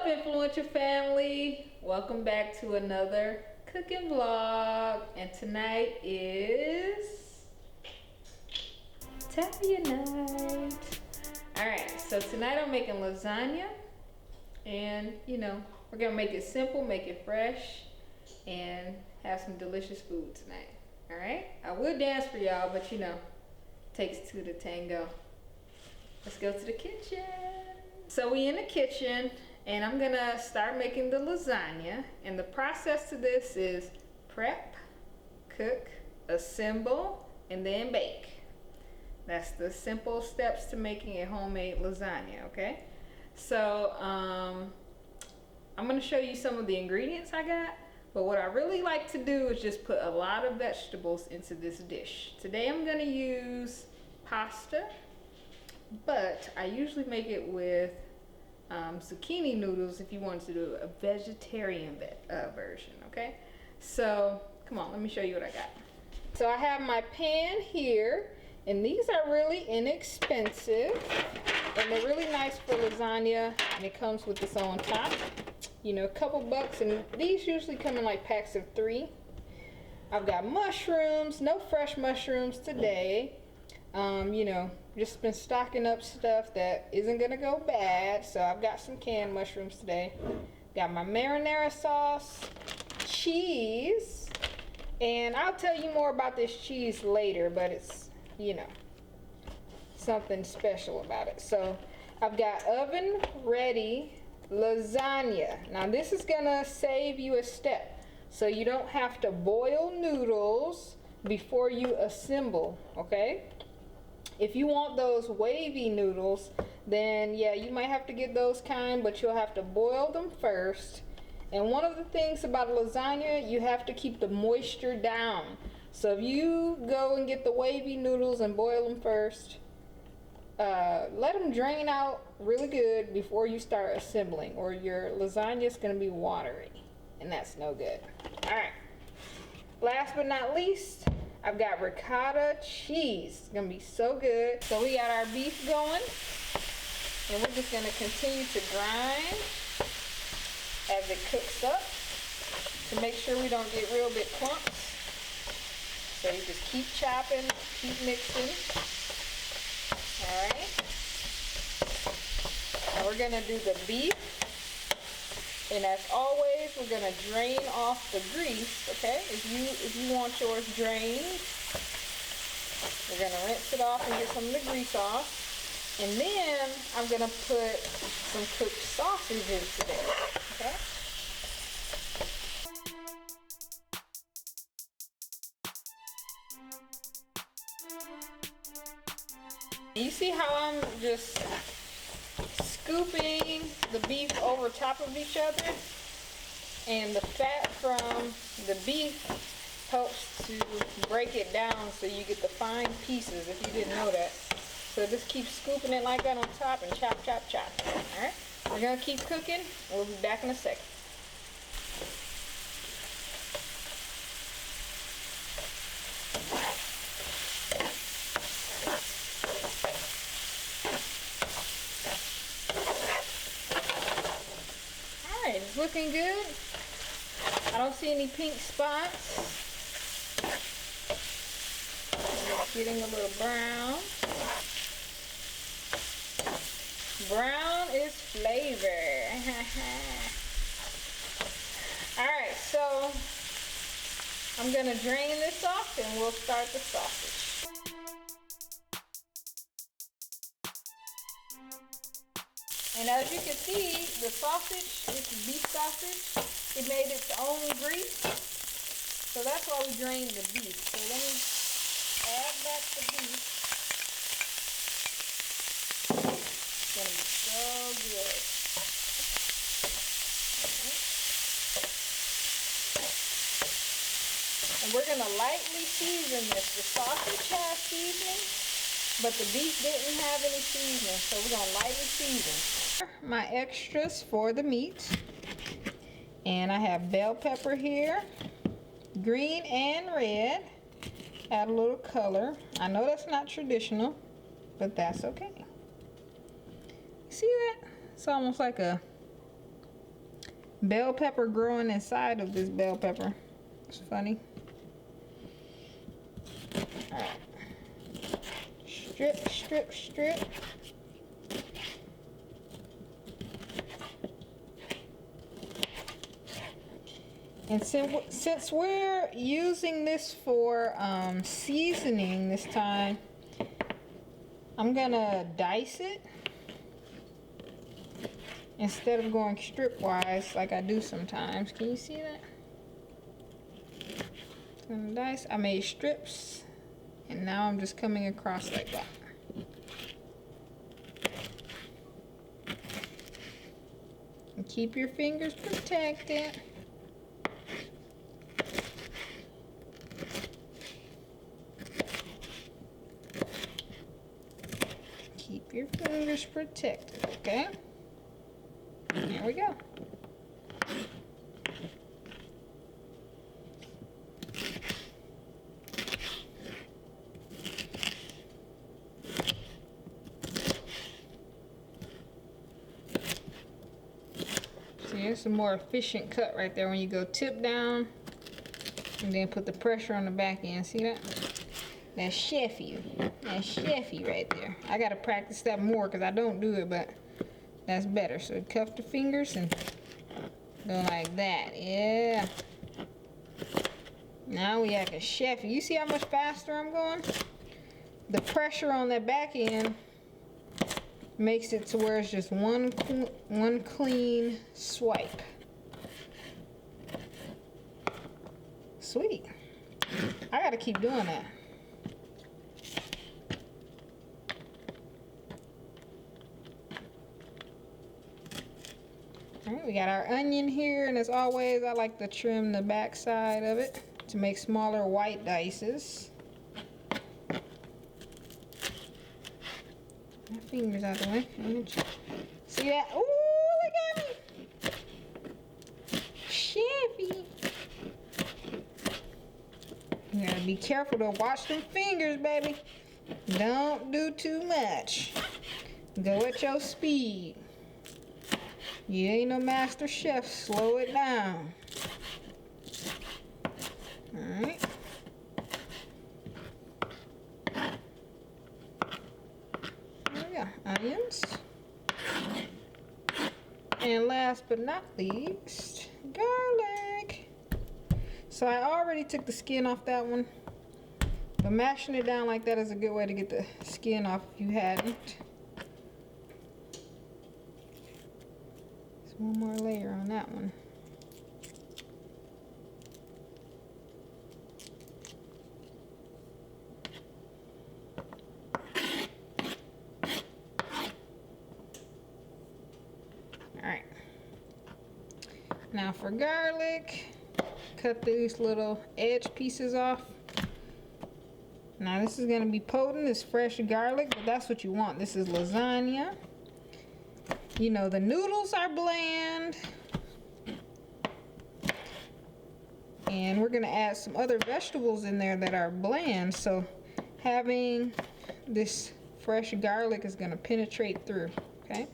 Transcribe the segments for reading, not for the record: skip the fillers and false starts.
Influential family? Welcome back to another cooking vlog, and tonight is Tapia night. Alright, so tonight I'm making lasagna, and we're gonna make it simple, make it fresh, and have some delicious food tonight. Alright, I would dance for y'all, but takes two to tango. Let's go to the kitchen. So we in the kitchen, and I'm gonna start making the lasagna. And the process to this is prep, cook, assemble, and then bake. That's the simple steps to making a homemade lasagna, okay? So I'm gonna show you some of the ingredients I got, but what I really like to do is just put a lot of vegetables into this dish. Today I'm gonna use pasta, but I usually make it with zucchini noodles if you want to do a vegetarian version, okay? So come on, let me show you what I got. So I have my pan here, and these are really inexpensive, and they're really nice for lasagna, and it comes with this on top. A couple bucks, and these usually come in like packs of 3. I've got mushrooms, no fresh mushrooms today. Just been stocking up stuff that isn't gonna go bad. So I've got some canned mushrooms today. Got my marinara sauce, cheese, and I'll tell you more about this cheese later, but it's, something special about it. So I've got oven ready lasagna. Now this is gonna save you a step. So you don't have to boil noodles before you assemble, okay? If you want those wavy noodles, then yeah, you might have to get those kind, but you'll have to boil them first. And one of the things about lasagna, you have to keep the moisture down. So if you go and get the wavy noodles and boil them first, let them drain out really good before you start assembling, or your lasagna is going to be watery, and that's no good. All right, last but not least, I've got ricotta cheese. It's gonna be so good. So we got our beef going, and we're just gonna continue to grind as it cooks up to make sure we don't get real big clumps. So you just keep chopping, keep mixing. All right. Now we're gonna do the beef, and as always, we're gonna drain off the grease, okay? If you want yours drained, we're gonna rinse it off and get some of the grease off. And then I'm gonna put some cooked sausage into there, okay? You see how I'm just scooping the beef over top of each other, and the fat from the beef helps to break it down so you get the fine pieces, if you didn't know that. So just keep scooping it like that on top and chop, chop, chop. Alright, we're gonna keep cooking. We'll be back in a second. It's looking good. I don't see any pink spots. It's getting a little brown. Brown is flavor. Alright, so I'm going to drain this off and we'll start the sausage. And as you can see, the sausage, it's beef sausage, it made its own grease. So that's why we drained the beef. So let me add back the beef. It's gonna be so good. And we're gonna lightly season this. The sausage has seasoning, but the beef didn't have any seasoning, so we're gonna lightly season. My extras for the meat, and I have bell pepper here, green and red. Add a little color. I know that's not traditional, but that's okay. See that? It's almost like a bell pepper growing inside of this bell pepper. It's funny. All right. Strip, strip, strip. And since we're using this for seasoning this time, I'm gonna dice it instead of going strip-wise like I do sometimes. Can you see that? I'm gonna dice. I made strips, and now I'm just coming across like that. And keep your fingers protected. Keep your fingers protected, okay? There we go. See, it's a more efficient cut right there when you go tip down and then put the pressure on the back end. See that? That's chefy. That's chefy right there. I gotta practice that more because I don't do it, but that's better. So cuff the fingers and go like that. Yeah. Now we have a chefy. You see how much faster I'm going? The pressure on that back end makes it to where it's just one clean swipe. Sweet. I gotta keep doing that. Alright, we got our onion here, and as always, I like to trim the back side of it to make smaller white dices. My fingers out of the way. See that? Ooh, look at me! Chefy! You gotta be careful to watch them fingers, baby. Don't do too much. Go at your speed. You ain't no master chef. Slow it down. Alright. There we go. Onions. And last but not least, garlic. So I already took the skin off that one. But mashing it down like that is a good way to get the skin off if you hadn't. One more layer on that one. Alright. Now for garlic, cut these little edge pieces off. Now this is going to be potent, it's fresh garlic, but that's what you want. This is lasagna. You know, the noodles are bland. And we're gonna add some other vegetables in there that are bland. So having this fresh garlic is gonna penetrate through, okay?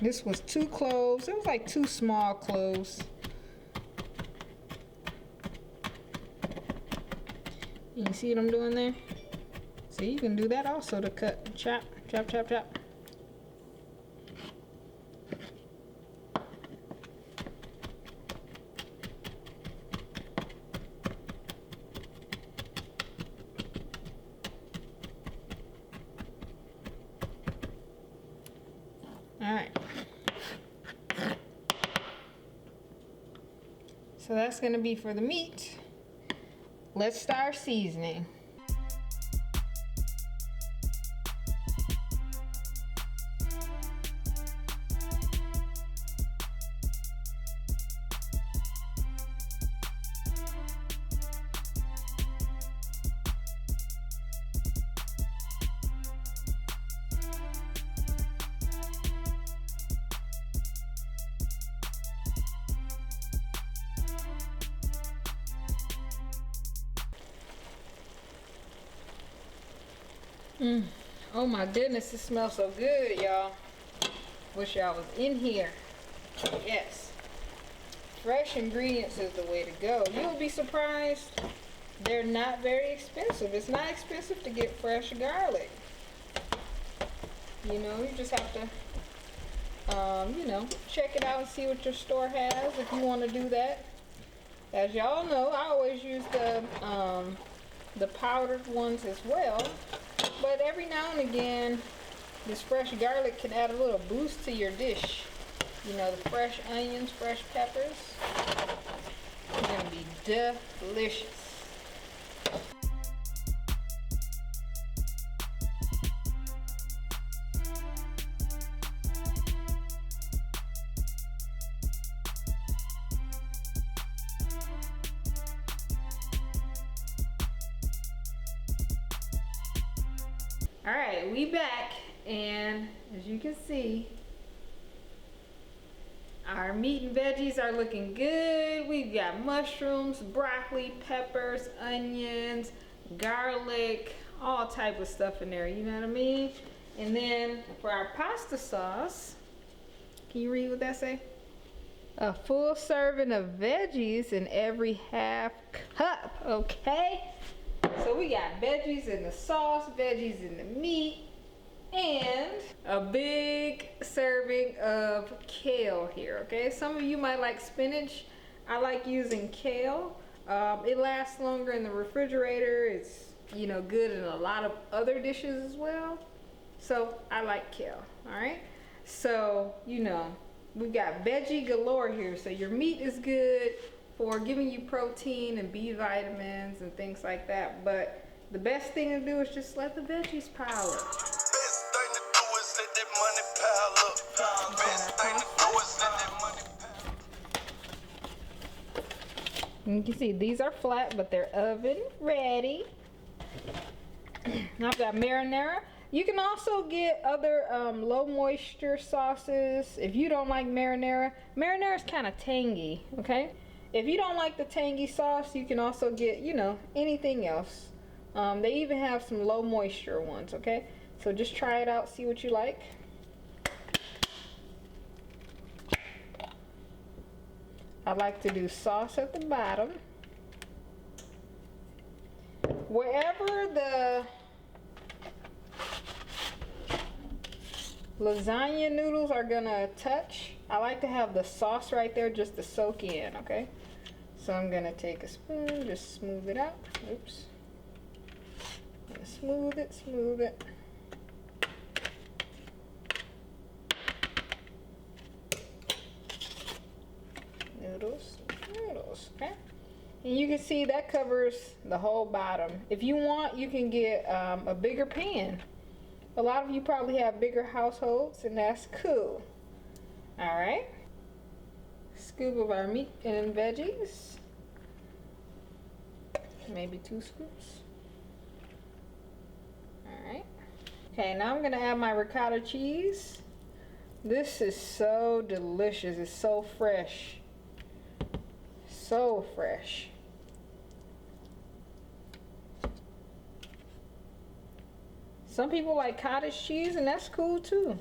This was 2 cloves. It was like 2 small cloves. You see what I'm doing there? See, you can do that also to cut, chop, chop, chop, chop. All right. So that's gonna be for the meat. Let's start seasoning. Oh my goodness, it smells so good, y'all. Wish y'all was in here. Yes. Fresh ingredients is the way to go. You'll be surprised. They're not very expensive. It's not expensive to get fresh garlic. You know, you just have to, you know, check it out and see what your store has if you want to do that. As y'all know, I always use the powdered ones as well. But every now and again, this fresh garlic can add a little boost to your dish. You know, the fresh onions, fresh peppers. It's gonna be delicious. All right, we back, and as you can see, our meat and veggies are looking good. We've got mushrooms, broccoli, peppers, onions, garlic, all type of stuff in there, you know what I mean? And then for our pasta sauce, can you read what that say? A full serving of veggies in every half cup, okay? So we got veggies in the sauce, veggies in the meat, and a big serving of kale here, okay? Some of you might like spinach. I like using kale. It lasts longer in the refrigerator. It's, you know, good in a lot of other dishes as well. So I like kale, all right? So, you know, we've got veggie galore here. So your meat is good for giving you protein and B vitamins and things like that. But the best thing to do is just let the veggies pile up. Best thing to do is let that money pile up. Best thing to do is let that money pile up. You can see these are flat, but they're oven ready. I've got marinara. You can also get other low moisture sauces. If you don't like marinara, marinara is kind of tangy, okay? If you don't like the tangy sauce, you can also get, you know, anything else. They even have some low moisture ones, okay? So just try it out, see what you like. I like to do sauce at the bottom. Wherever the lasagna noodles are gonna touch, I like to have the sauce right there just to soak in, okay? So I'm gonna take a spoon, just smooth it out. Oops. Smooth it, smooth it. Noodles, noodles, okay? And you can see that covers the whole bottom. If you want, you can get a bigger pan. A lot of you probably have bigger households, and that's cool. All right. Scoop of our meat and veggies. Maybe 2 scoops. All right. Okay, now I'm gonna add my ricotta cheese. This is so delicious. It's so fresh. So fresh. Some people like cottage cheese, and that's cool too.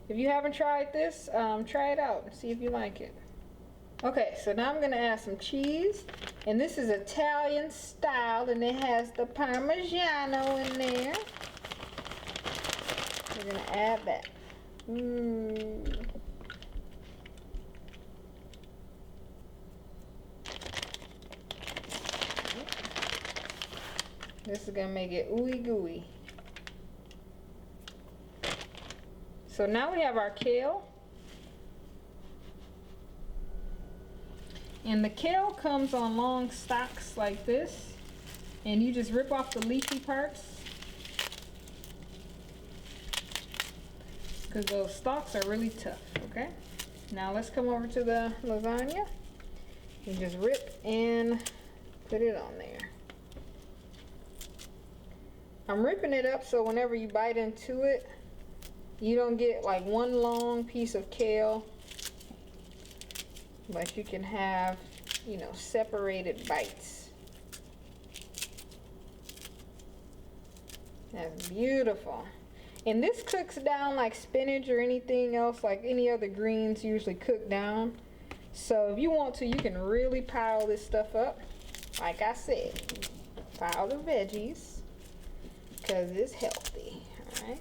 If you haven't tried this, try it out and see if you like it. Okay, so now I'm gonna add some cheese, and this is Italian style, and it has the Parmigiano in there. We're gonna add that. This is gonna make it ooey gooey. So now we have our kale. And the kale comes on long stalks like this. And you just rip off the leafy parts, because those stalks are really tough, okay? Now let's come over to the lasagna. You just rip and put it on there. I'm ripping it up so whenever you bite into it, you don't get like one long piece of kale, but you can have, you know, separated bites. That's beautiful. And this cooks down like spinach or anything else, like any other greens usually cook down. So if you want to, you can really pile this stuff up. Like I said, pile the veggies because it's healthy. All right.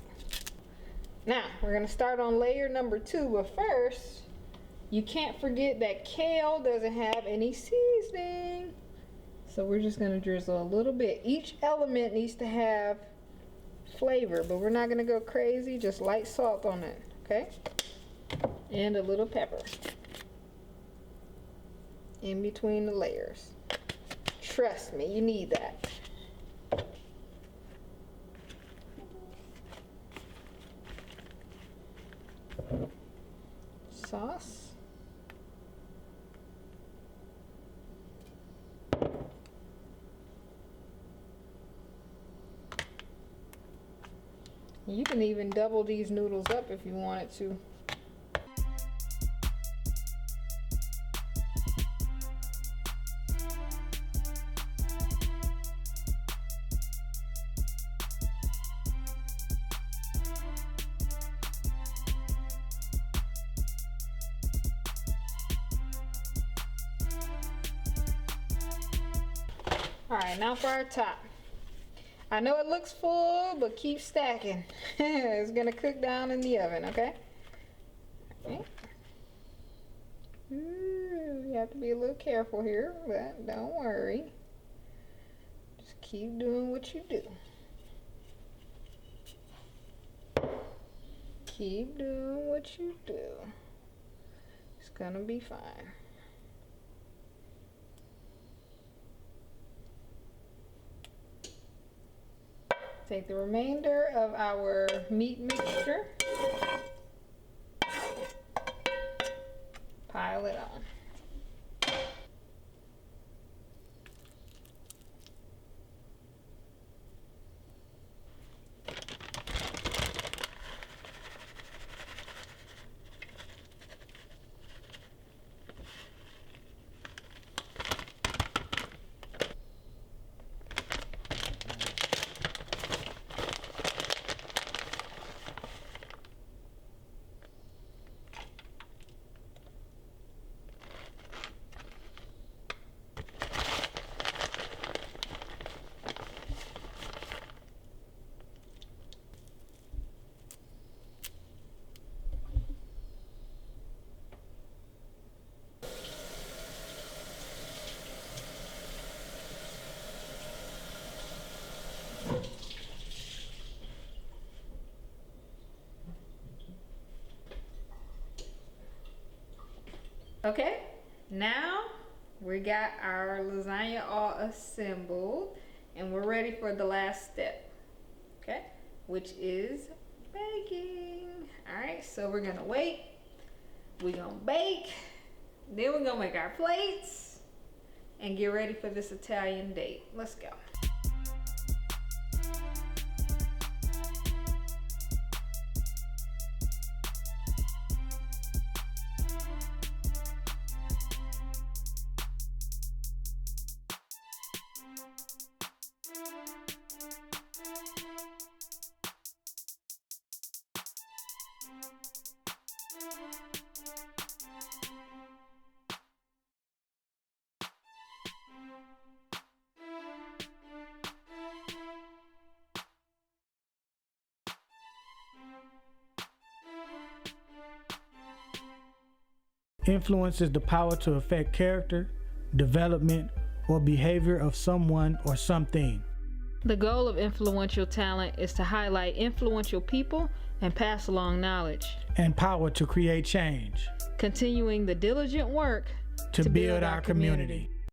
Now we're gonna start on layer number 2, but first, you can't forget that kale doesn't have any seasoning. So we're just gonna drizzle a little bit. Each element needs to have flavor, but we're not gonna go crazy, just light salt on it, okay? And a little pepper in between the layers. Trust me, you need that. Sauce. You can even double these noodles up if you wanted to. All right, now for our top. I know it looks full, but keep stacking. It's gonna cook down in the oven, okay? Okay. Ooh, you have to be a little careful here, but don't worry. Just keep doing what you do. Keep doing what you do. It's gonna be fine. Take the remainder of our meat mixture, pile it on. Okay, now we got our lasagna all assembled and we're ready for the last step, okay, which is baking. All right, so we're gonna wait, we're gonna bake, then we're gonna make our plates and get ready for this Italian date. Let's go. Influence is the power to affect character, development, or behavior of someone or something. The goal of influential talent is to highlight influential people and pass along knowledge. And power to create change. Continuing the diligent work to build our community.